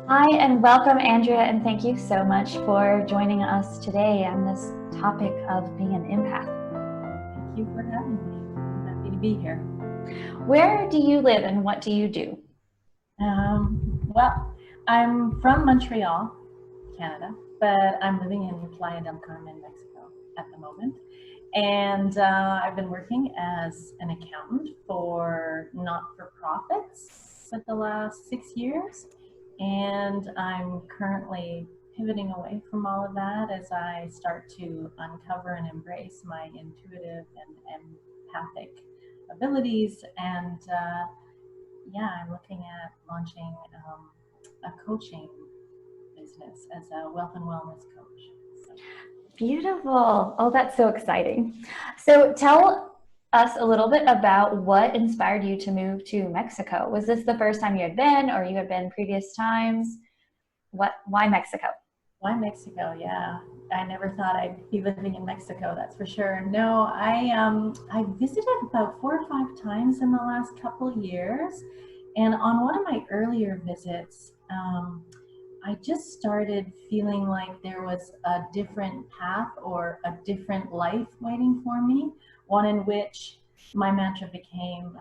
Hi, and welcome, Andrea, and thank you so much for joining us today on this topic of being an empath. Thank you for having me. I'm happy to be here. Where do you live and what do you do? Well, I'm from Montreal, Canada, but I'm living in Playa del Carmen, Mexico at the moment. And I've been working as an accountant for not-for-profits for the last 6 years. And I'm currently pivoting away from all of that as I start to uncover and embrace my intuitive and empathic abilities. And yeah, I'm looking at launching a coaching business as a wealth and wellness coach. So, Beautiful. Oh, that's so exciting. So tell us a little bit about what inspired you to move to Mexico. Was this the first time you had been, or you had been previous times? Why Mexico? why Mexico? Yeah, I never thought I'd be living in Mexico. That's for sure. No, I visited about 4 or 5 times in the last couple years, and on one of my earlier visits, I just started feeling like there was a different path or a different life waiting for me, one in which my mantra became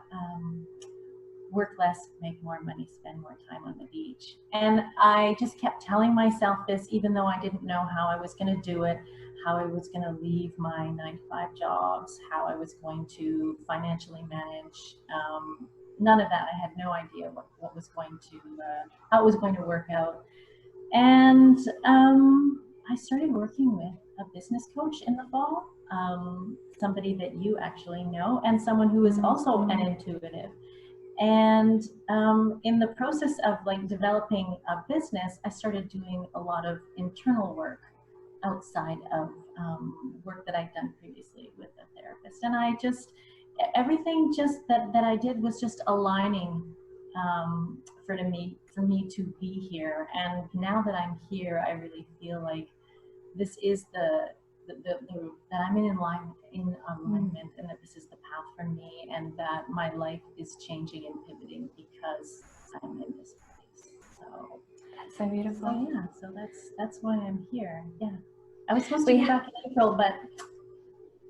work less, make more money, spend more time on the beach. And I just kept telling myself this, even though I didn't know how I was going to do it, how I was going to leave my 9 to 5 jobs, how I was going to financially manage. None of that. I had no idea what was going to, how it was going to work out. And I started working with a business coach in the fall, somebody that you actually know, and someone who is also an intuitive. And in the process of like developing a business, I started doing a lot of internal work outside of work that I'd done previously with a therapist. And I just, everything just that I did was just aligning for me to be here. And now that I'm here, I really feel like this is that I'm in alignment, and that this is the path for me, and that my life is changing and pivoting because I'm in this place. So, That's so beautiful. so yeah, so that's why I'm here. Yeah, I was supposed to We be back in April, but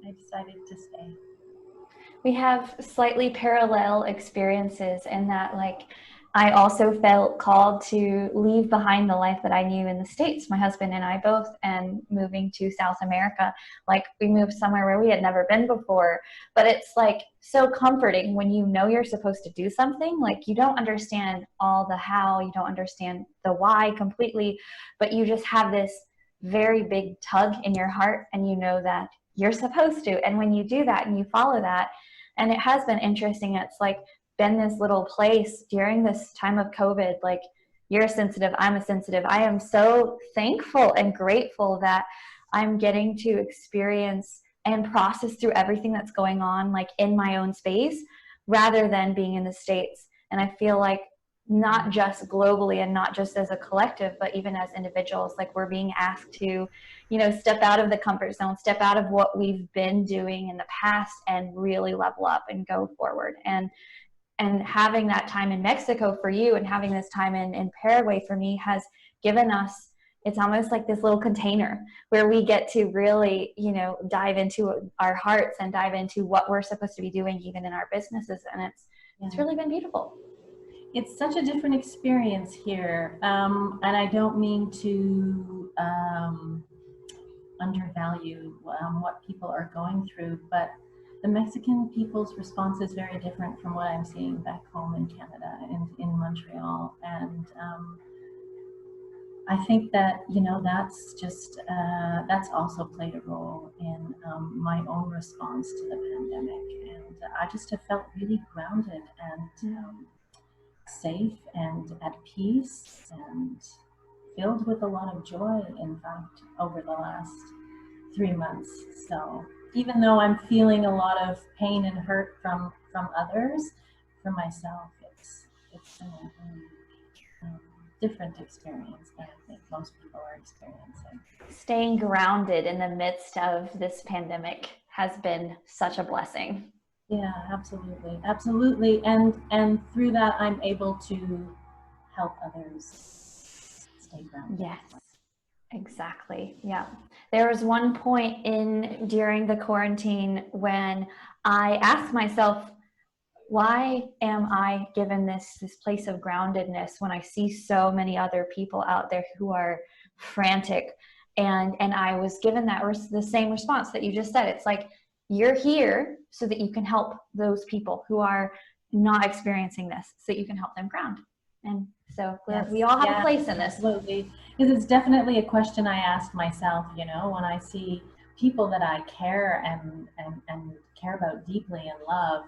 I decided to stay. we have slightly parallel experiences in that, like, I also felt called to leave behind the life that I knew in the States, my husband and I both, and moving to South America. Like, we moved somewhere where we had never been before, but it's like so comforting when you know you're supposed to do something. Like, you don't understand all the how, you don't understand the why completely, but you just have this very big tug in your heart, and you know that you're supposed to. And when you do that and you follow that, and it has been interesting. It's like been this little place during this time of COVID. Like, you're sensitive, I'm a sensitive. I am so thankful and grateful that I'm getting to experience and process through everything that's going on, like in my own space, rather than being in the States. And I feel like not just globally and not just as a collective, but even as individuals, like, we're being asked to, step out of the comfort zone, step out of what we've been doing in the past, and really level up and go forward. And having that time in Mexico for you, and having this time in Paraguay for me, has given us, it's almost like this little container where we get to really, dive into our hearts and dive into what we're supposed to be doing even in our businesses. And it's really been beautiful. It's such a different experience here, and I don't mean to undervalue what people are going through, but the Mexican people's response is very different from what I'm seeing back home in Canada and in Montreal. And I think that, that's also played a role in my own response to the pandemic. And I just have felt really grounded and safe and at peace and filled with a lot of joy, in fact, over the last 3 months. So even though I'm feeling a lot of pain and hurt from others, for myself, it's been a different experience than I think most people are experiencing. Staying grounded in the midst of this pandemic has been such a blessing. Yeah, absolutely, absolutely, and through that, I'm able to help others stay grounded. Yes, exactly. Yeah. There was one point during the quarantine when I asked myself, why am I given this place of groundedness when I see so many other people out there who are frantic? And I was given the same response that you just said. It's like, you're here so that you can help those people who are not experiencing this, so that you can help them ground. And so we all have a place in this. Absolutely. Because it's definitely a question I asked myself, you know, when I see people that I care and care about deeply and love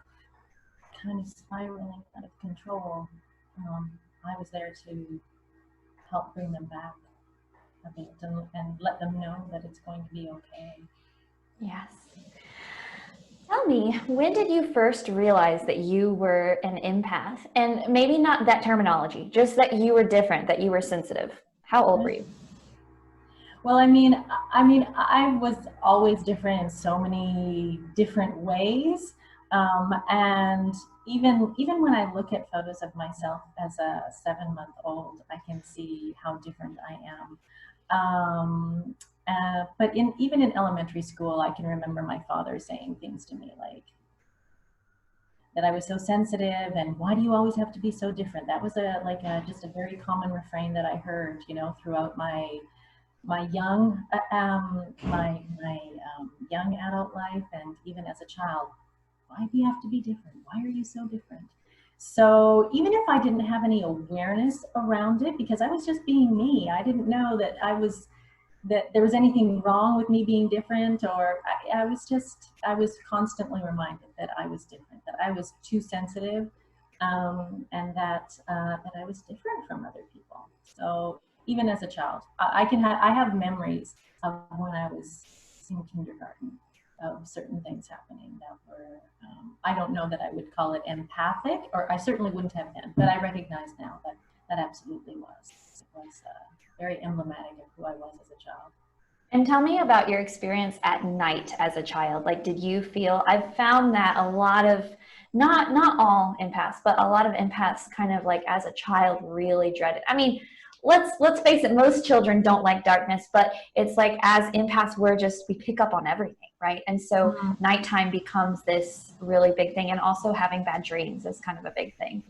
kind of spiraling out of control. I was there to help bring them back a bit and let them know that it's going to be okay. Yes. Tell me, when did you first realize that you were an empath? And maybe not that terminology, just that you were different, that you were sensitive. How old were you? Well, I was always different in so many different ways. And even when I look at photos of myself as a 7-month-old, I can see how different I am. But even in elementary school, I can remember my father saying things to me like that I was so sensitive, and why do you always have to be so different? That was just a very common refrain that I heard, you know, throughout my young young adult life, and even as a child. Why do you have to be different? Why are you so different? So even if I didn't have any awareness around it, because I was just being me, I didn't know that there was anything wrong with me being different, or I was constantly reminded that I was different, that I was too sensitive, and that I was different from other people. So even as a child, I have memories of when I was in kindergarten of certain things happening that were, I don't know that I would call it empathic, or I certainly wouldn't have been, but I recognize now that that absolutely was. It was very emblematic of who I was as a child. And tell me about your experience at night as a child. Like, did you feel, I've found that a lot of, not all empaths, but a lot of empaths kind of like as a child really dreaded. I mean, let's face it, most children don't like darkness, but it's like as empaths, we pick up on everything, right? And so nighttime becomes this really big thing, and also having bad dreams is kind of a big thing.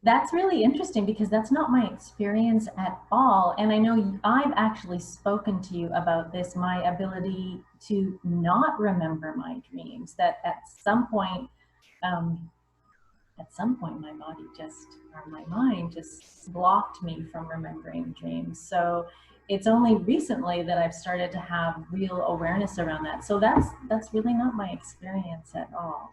That's really interesting because that's not my experience at all. And I know I've actually spoken to you about this, my ability to not remember my dreams, that at some point my body or my mind just blocked me from remembering dreams. So it's only recently that I've started to have real awareness around that. So that's really not my experience at all.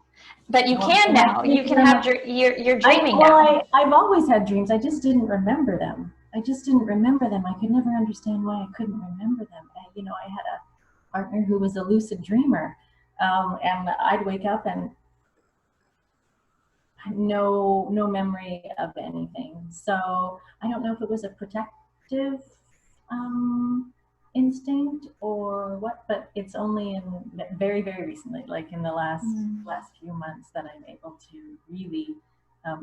But you can now. You can have you're dreaming now. I've always had dreams. I just didn't remember them. I could never understand why I couldn't remember them. You know, I had a partner who was a lucid dreamer, and I'd wake up and no memory of anything. So I don't know if it was a protective instinct or what, but it's only in very, very recently, like in the last few months, that I'm able to really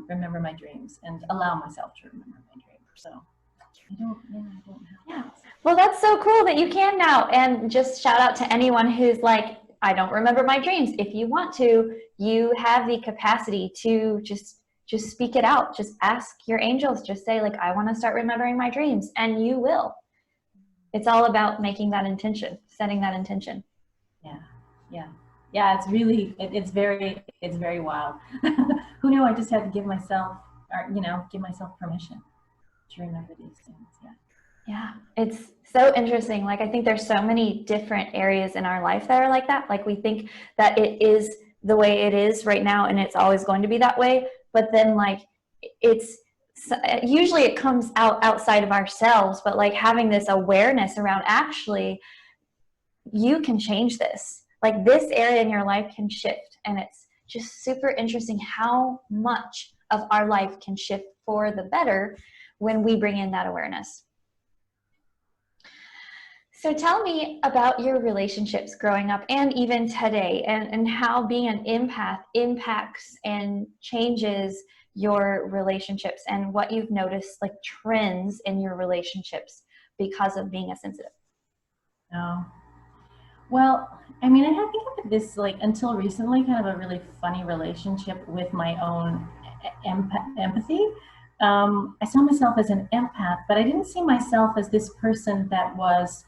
remember my dreams and allow myself to remember my dreams. So I don't have that. Well, that's so cool that you can now. And just shout out to anyone who's like, I don't remember my dreams. If you want to, you have the capacity to just speak it out. Just ask your angels. Just say, like, I want to start remembering my dreams, and you will. It's all about making that intention, setting that intention. Yeah. It's really, it's very wild. Who knew? I just had to give myself permission to remember these things. Yeah, it's so interesting. Like, I think there's so many different areas in our life that are like that. Like, we think that it is the way it is right now, and it's always going to be that way. But then, like, usually it comes outside of ourselves, but like having this awareness around, actually, you can change this. Like, this area in your life can shift, and it's just super interesting how much of our life can shift for the better when we bring in that awareness. So tell me about your relationships growing up and even today, and how being an empath impacts and changes your relationships and what you've noticed, like trends in your relationships because of being a sensitive. Oh. Well, I mean, I think of this like until recently, kind of a really funny relationship with my own empathy. I saw myself as an empath, but I didn't see myself as this person that was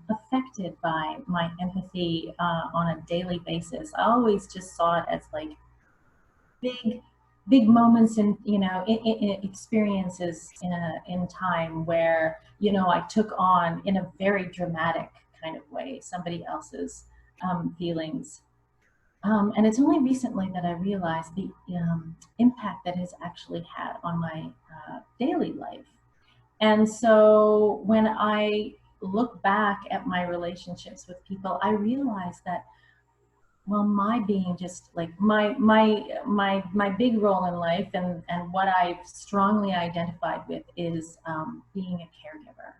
affected by my empathy on a daily basis. I always just saw it as like big, big moments in, in experiences in time where, I took on in a very dramatic kind of way somebody else's feelings. And it's only recently that I realized the impact that has actually had on my daily life. And so when I look back at my relationships with people, I realize that, well, my being just like my big role in life, and what I've strongly identified with is being a caregiver.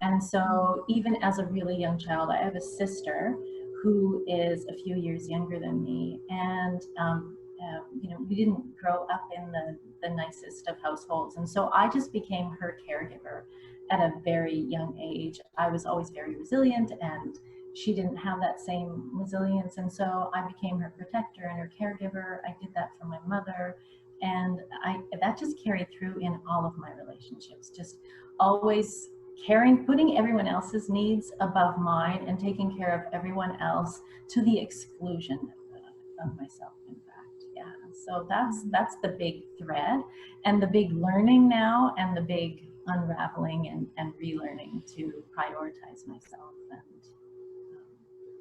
And so even as a really young child, I have a sister who is a few years younger than me. And, we didn't grow up in the nicest of households. And so I just became her caregiver at a very young age. I was always very resilient, and she didn't have that same resilience. And so I became her protector and her caregiver. I did that for my mother. And that just carried through in all of my relationships, just always putting everyone else's needs above mine and taking care of everyone else to the exclusion of myself, in fact. Yeah. So that's the big thread and the big learning now, and the big unraveling and relearning to prioritize myself and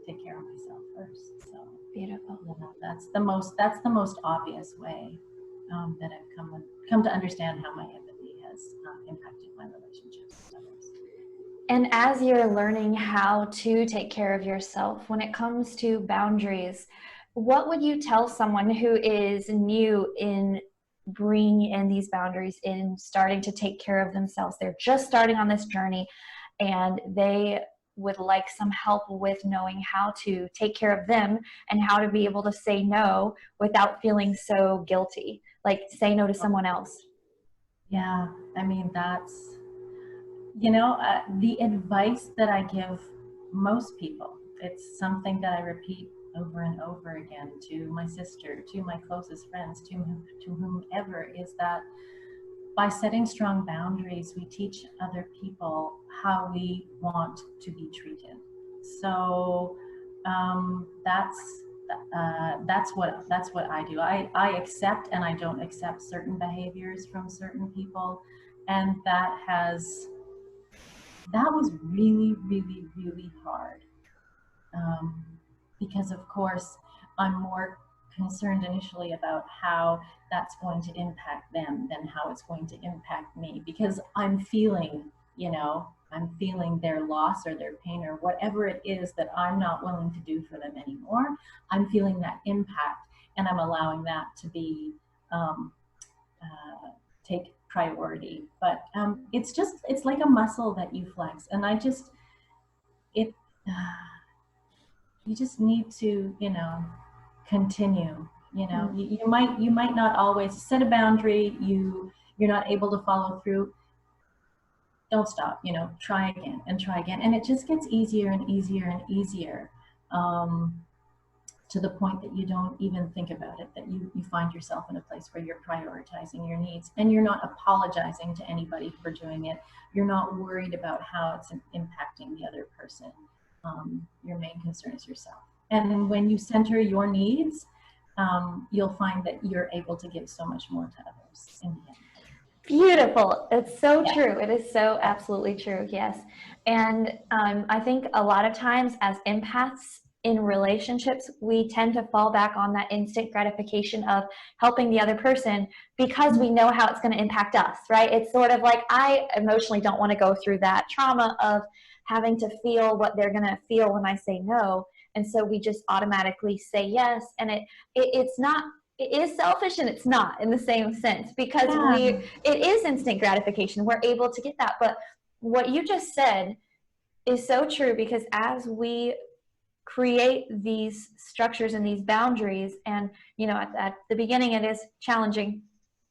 take care of myself first. So Beautiful. That's the most obvious way that I've come to understand how my empathy has impacted my relationships with others. And as you're learning how to take care of yourself, when it comes to boundaries, what would you tell someone who is new in bringing in these boundaries, in starting to take care of themselves? They're just starting on this journey and they would like some help with knowing how to take care of them and how to be able to say no without feeling so guilty, like say no to someone else. Yeah, I mean, that's, the advice that I give most people, it's something that I repeat over and over again to my sister, to my closest friends, to whomever, is that by setting strong boundaries, we teach other people how we want to be treated. So that's what I do. I accept and I don't accept certain behaviors from certain people, and that was really, really, really hard. Because of course I'm more concerned initially about how that's going to impact them than how it's going to impact me, because I'm feeling their loss or their pain or whatever it is that I'm not willing to do for them anymore. I'm feeling that impact, and I'm allowing that to be take priority. But it's like a muscle that you flex, and it you just need to continue. You might not always set a boundary, you're not able to follow through. Don't stop. Try again and try again, and it just gets easier and easier and easier, to the point that you don't even think about it, that you find yourself in a place where you're prioritizing your needs, and you're not apologizing to anybody for doing it. You're not worried about how it's impacting the other person. Your main concern is yourself. And when you center your needs, you'll find that you're able to give so much more to others in the end. Beautiful. It's so true. It is so absolutely true. Yes. And I think a lot of times as empaths in relationships, we tend to fall back on that instant gratification of helping the other person because we know how it's going to impact us, right? It's sort of like, I emotionally don't want to go through that trauma of having to feel what they're going to feel when I say no. And so we just automatically say yes. And it's not, it is selfish and it's not in the same sense, because it is instant gratification. We're able to get that. But what you just said is so true, because as we create these structures and these boundaries. And, you know, at the beginning, it is challenging,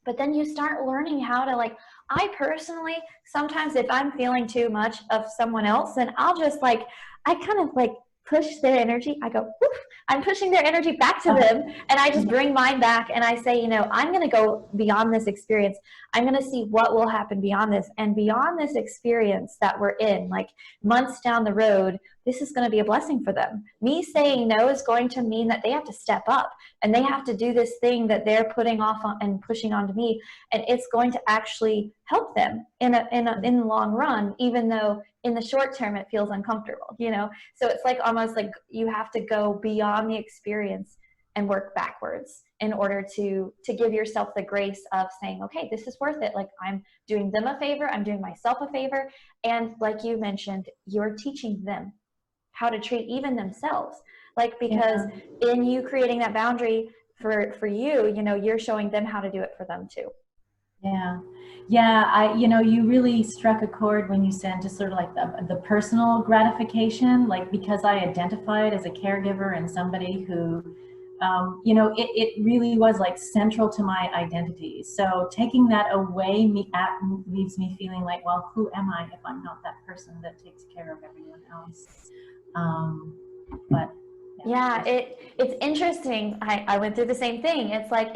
but then you start learning how to, like, I personally, sometimes if I'm feeling too much of someone else, then I'll just like, I kind of like push their energy. I go, whoop, I'm pushing their energy back to them, and I just bring mine back, and I say, you know, I'm going to go beyond this experience. I'm going to see what will happen beyond this, and beyond this experience that we're in, like months down the road, this is going to be a blessing for them. Me saying no is going to mean that they have to step up, and they have to do this thing that they're putting off on and pushing onto me, and it's going to actually help them in the long run, even though in the short term it feels uncomfortable, you know. So it's like almost like you have to go beyond the experience and work backwards in order to give yourself the grace of saying, okay, this is worth it. Like, I'm doing them a favor, I'm doing myself a favor, and like you mentioned, you're teaching them how to treat even themselves. Like, because in you creating that boundary for you, you know, you're showing them how to do it for them too. Yeah. Yeah. You know, you really struck a chord when you said just sort of like the personal gratification, like, because I identified as a caregiver and somebody who, you know, it really was like central to my identity. So taking that away leaves me feeling like, well, who am I if I'm not that person that takes care of everyone else? But yeah, it's interesting. I went through the same thing. It's like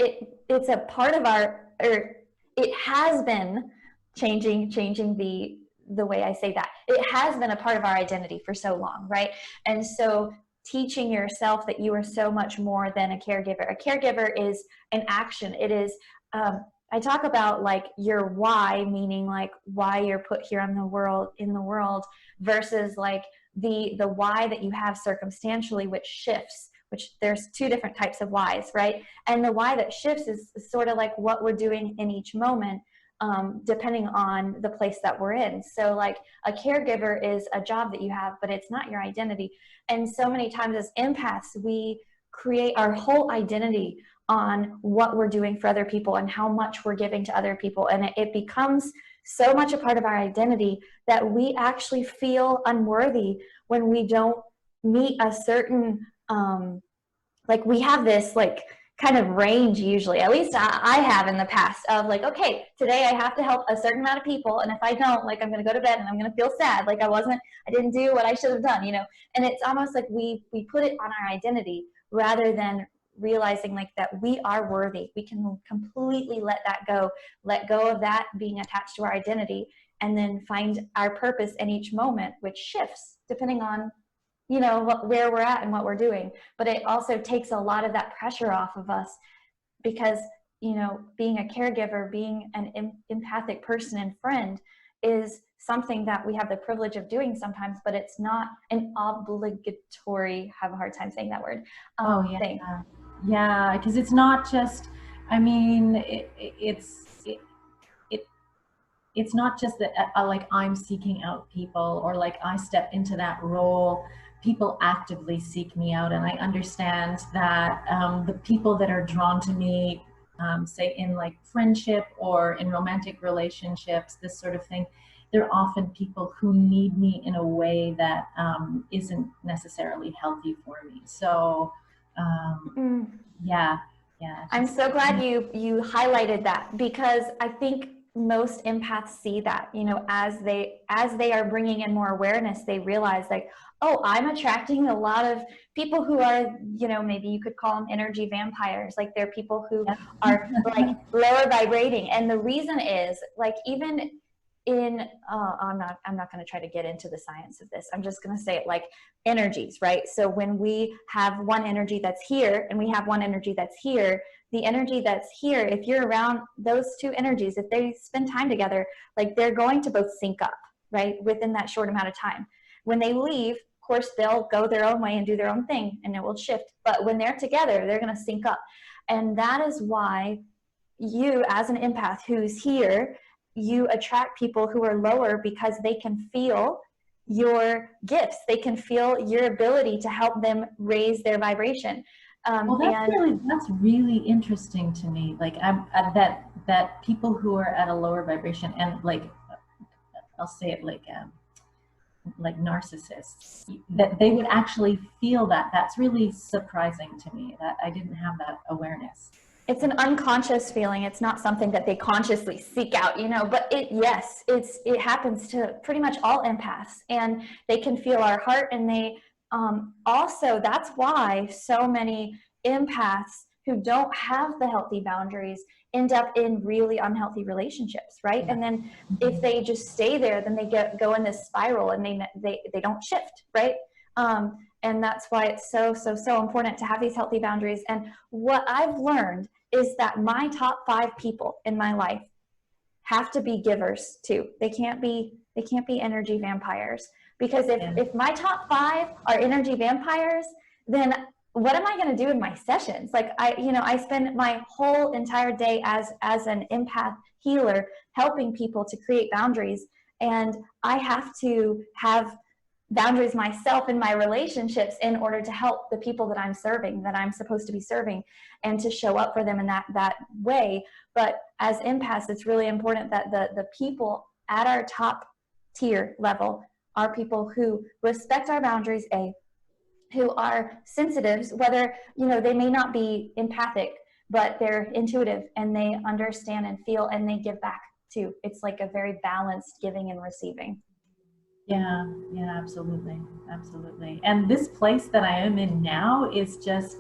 it's a part of our, or it has been changing the way I say that. It has been a part of our identity for so long, right? And so teaching yourself that you are so much more than a caregiver. A caregiver is an action. It is, I talk about like your why, meaning like why you're put here in the world versus like the why that you have circumstantially, which shifts, which there's two different types of whys, right? And the why that shifts is sort of like what we're doing in each moment, depending on the place that we're in. So like a caregiver is a job that you have, but it's not your identity. And so many times as empaths, we create our whole identity on what we're doing for other people and how much we're giving to other people. And it becomes so much a part of our identity that we actually feel unworthy when we don't meet a certain, like we have this like kind of range usually, at least I have in the past, of like, okay, today I have to help a certain amount of people, and if I don't, like, I'm going to go to bed and I'm going to feel sad, like I didn't do what I should have done, you know. And it's almost like we put it on our identity rather than realizing like that we are worthy. We can completely let go of that being attached to our identity, and then find our purpose in each moment, which shifts depending on, you know, where we're at and what we're doing. But it also takes a lot of that pressure off of us, because, you know, being a caregiver, being an empathic person and friend is something that we have the privilege of doing sometimes, but it's not an obligatory, have a hard time saying that word, thing. Yeah, because it's not just, I mean, it's not just that like I'm seeking out people, or like I step into that role. People actively seek me out, and I understand that the people that are drawn to me, say in like friendship or in romantic relationships, this sort of thing, they're often people who need me in a way that isn't necessarily healthy for me. So yeah. I'm so glad you highlighted that, because I think most empaths see that, you know, as they are bringing in more awareness, they realize like, oh, I'm attracting a lot of people who are, you know, maybe you could call them energy vampires. Like they're people who are like lower vibrating. And the reason is like, even in, I'm not going to try to get into the science of this. I'm just going to say it like energies, right? So when we have one energy that's here and we have one energy that's here, the energy that's here, if you're around those two energies, if they spend time together, like they're going to both sync up, right? Within that short amount of time. When they leave, of course, they'll go their own way and do their own thing, and it will shift. But when they're together, they're going to sync up. And that is why you, as an empath who's here, you attract people who are lower, because they can feel your gifts. They can feel your ability to help them raise their vibration. Well, that's really interesting to me. Like that people who are at a lower vibration, and like I'll say it like like narcissists, that they would actually feel that. That's really surprising to me, that I didn't have that awareness. It's an unconscious feeling. It's not something that they consciously seek out, but it happens to pretty much all empaths, and they can feel our heart. And they also, that's why so many empaths who don't have the healthy boundaries end up in really unhealthy relationships, right? Yeah. And then if they just stay there, then they go in this spiral, and they don't shift, right? And that's why it's so important to have these healthy boundaries. And what I've learned is that my top 5 people in my life have to be givers too. They can't be energy vampires, because if my top 5 are energy vampires, then what am I going to do in my sessions? Like I spend my whole entire day as an empath healer helping people to create boundaries, and I have to have boundaries myself in my relationships in order to help the people that I'm serving, that I'm supposed to be serving, and to show up for them in that way. But as empaths, it's really important that the people at our top tier level are people who respect our boundaries, who are sensitives, whether, they may not be empathic, but they're intuitive and they understand and feel, and they give back too. It's like a very balanced giving and receiving. Yeah, absolutely. And this place that I am in now is just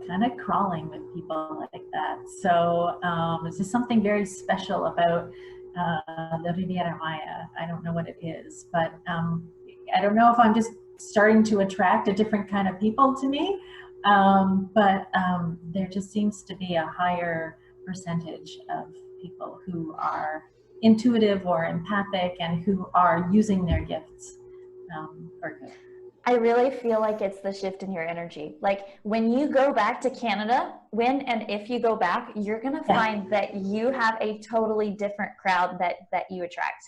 kind of crawling with people like that. So it's just something very special about the Riviera Maya. I don't know what it is, but I don't know if I'm just starting to attract a different kind of people to me, but there just seems to be a higher percentage of people who are intuitive or empathic and who are using their gifts for good. I really feel like it's the shift in your energy. Like when you go back to Canada, when and if you go back, you're going to find that you have a totally different crowd that you attract.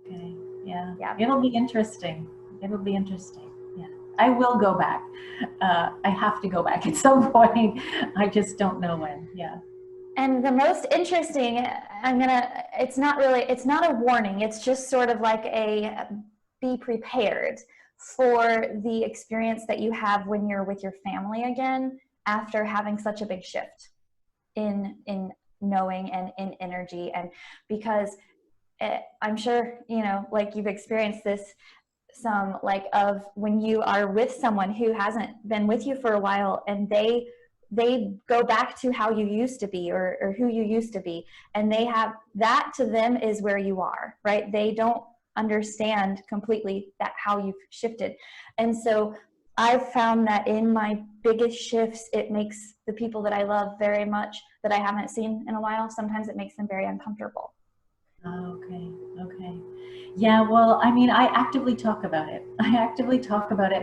Okay. Yeah. It'll be interesting. Yeah. I will go back. I have to go back at some point. I just don't know when. Yeah. And the most interesting, it's not a warning. It's just sort of like be prepared for the experience that you have when you're with your family again, after having such a big shift in knowing and in energy. And because I'm sure, like you've experienced this some, like of when you are with someone who hasn't been with you for a while, and they go back to how you used to be, or who you used to be, and they have that, to them is where you are, right? They don't understand completely that how you've shifted. And so I've found that in my biggest shifts, it makes the people that I love very much, that I haven't seen in a while, sometimes it makes them very uncomfortable. Okay. Yeah, well, I mean, I actively talk about it.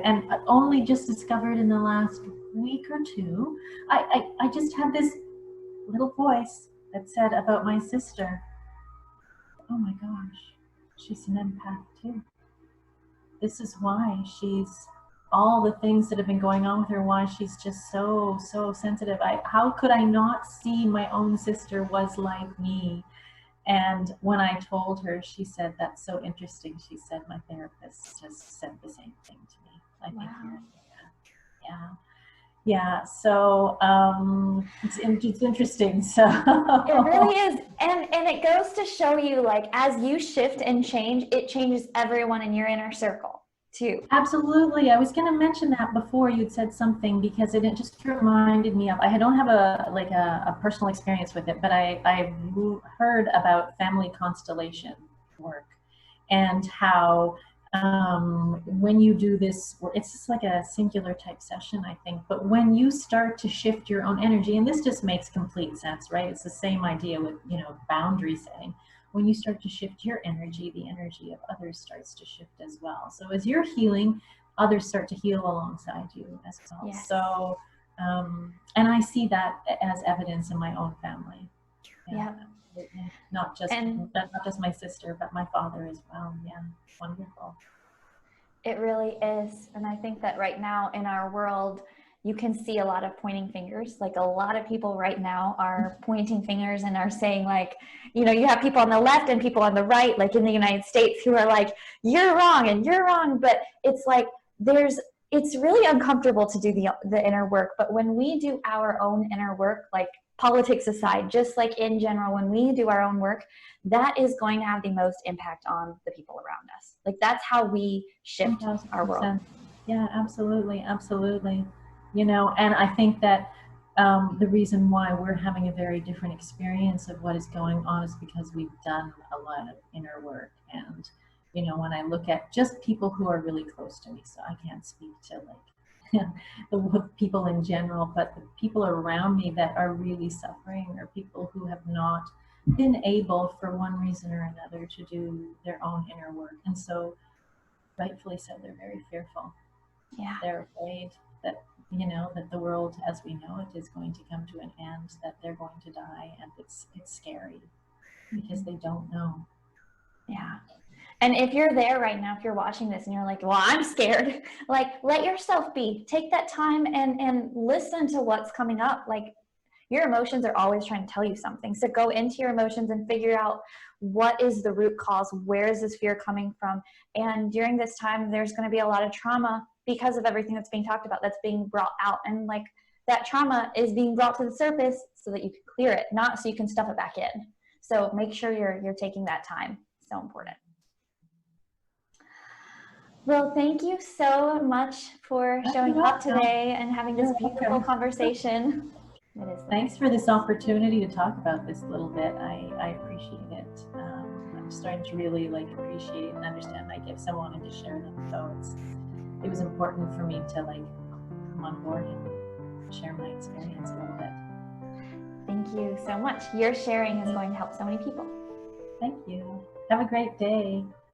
And only just discovered in the last week or two, I just had this little voice that said about my sister, oh my gosh, she's an empath too. This is why she's, all the things that have been going on with her, why she's just so sensitive. How could I not see my own sister was like me? And when I told her, she said, that's so interesting. She said, my therapist just said the same thing to me. I think yeah. So it's interesting. So it really is, and it goes to show you, like, as you shift and change, it changes everyone in your inner circle too. Absolutely. I was going to mention that before you'd said something, because it just reminded me of, I don't have a personal experience with it, but I've heard about family constellation work, and how when you do this, it's just like a singular type session, I think, but when you start to shift your own energy, and this just makes complete sense, right? It's the same idea with, boundary setting. When you start to shift your energy, the energy of others starts to shift as well. So as you're healing, others start to heal alongside you as well. Yes. So, and I see that as evidence in my own family. Yeah. Not just my sister, but my father as well. Yeah. Wonderful. It really is. And I think that right now in our world, you can see a lot of pointing fingers. Like a lot of people right now are pointing fingers and are saying like, you know, you have people on the left and people on the right, like in the United States, who are like, you're wrong and you're wrong. But it's like, it's really uncomfortable to do the inner work. But when we do our own inner work, like politics aside, just like in general, when we do our own work, that is going to have the most impact on the people around us. Like that's how we shift 1000%. our world. Yeah, absolutely, absolutely. You know, and I think that the reason why we're having a very different experience of what is going on is because we've done a lot of inner work. And, you know, when I look at just people who are really close to me, so I can't speak to like the people in general, but the people around me that are really suffering are people who have not been able for one reason or another to do their own inner work. And so rightfully so, they're very fearful. Yeah. They're afraid that, you know, that the world as we know it is going to come to an end, that they're going to die, and it's scary because they don't know. Yeah. And if you're there right now, if you're watching this and you're like, well, I'm scared, like let yourself be. Take that time and listen to what's coming up. Like your emotions are always trying to tell you something. So go into your emotions and figure out what is the root cause, where is this fear coming from? And during this time, there's going to be a lot of trauma because of everything that's being talked about, that's being brought out. And like that trauma is being brought to the surface so that you can clear it, not so you can stuff it back in. So make sure you're taking that time. So important. Well, thank you so much for showing up today and having this beautiful conversation. It is. Thanks for this opportunity to talk about this a little bit. I appreciate it. I'm starting to really like appreciate and understand my gifts. I wanted to share them, so it was important for me to like come on board and share my experience a little bit. Thank you so much. Your sharing is going to help so many people. Thank you. Have a great day.